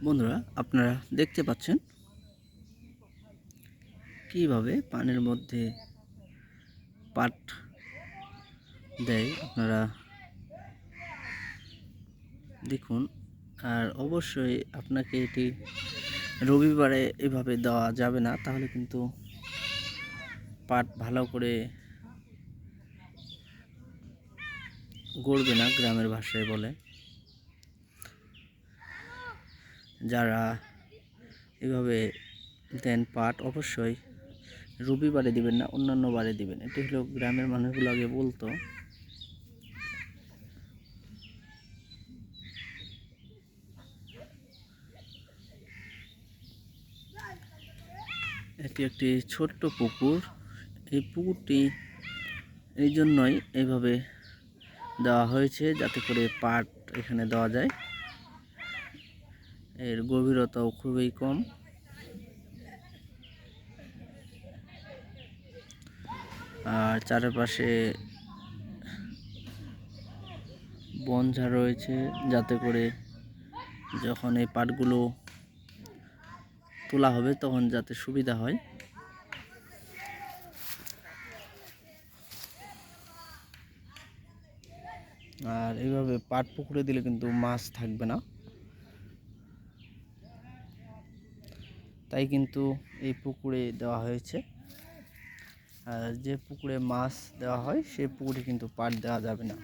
বন্ধুরা, আপনারা দেখতে পাচ্ছেন কিভাবে পানির মধ্যে পাট দেয়। আপনারা দেখুন। আর অবশ্যই আপনাকে এটি রবিবারে এভাবে দেওয়া যাবে না, তাহলে কিন্তু পাট ভালো করে গড়বে না, গ্রামের ভাষায় বলে। যারা এভাবে দেন পাট, অবশ্যই রবিবারে দিবেন না, অন্যান্য বারে দিবেন। এটি হলো গ্রামের মানুষগুলো আগে বলতো। এটি একটি ছোট্ট পুকুর। এই পুকুরটি এই জন্যই এইভাবে দেওয়া হয়েছে, যাতে করে পাট এখানে দেওয়া যায়। এর গভীরতাও খুবই কম। আর চারপাশে বনঝাড় রয়েছে, যাতে করে যখন এই পাটগুলো তোলা হবে তখন যাতে সুবিধা হয়। আর এইভাবে পাট পুকুরে দিলে কিন্তু মাছ থাকবে না, তাই কিন্তু এই পুকুরে দেওয়া হয়েছে। আর যে পুকুরে মাছ দেওয়া হয় সেই পুকুরে কিন্তু পাট দেওয়া যাবে না।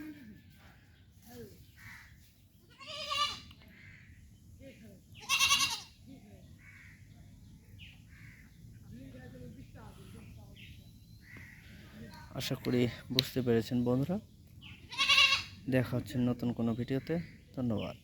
আশা করি বুঝতে পেরেছেন বন্ধুরা। দেখা হচ্ছে নতুন কোনো ভিডিওতে। ধন্যবাদ।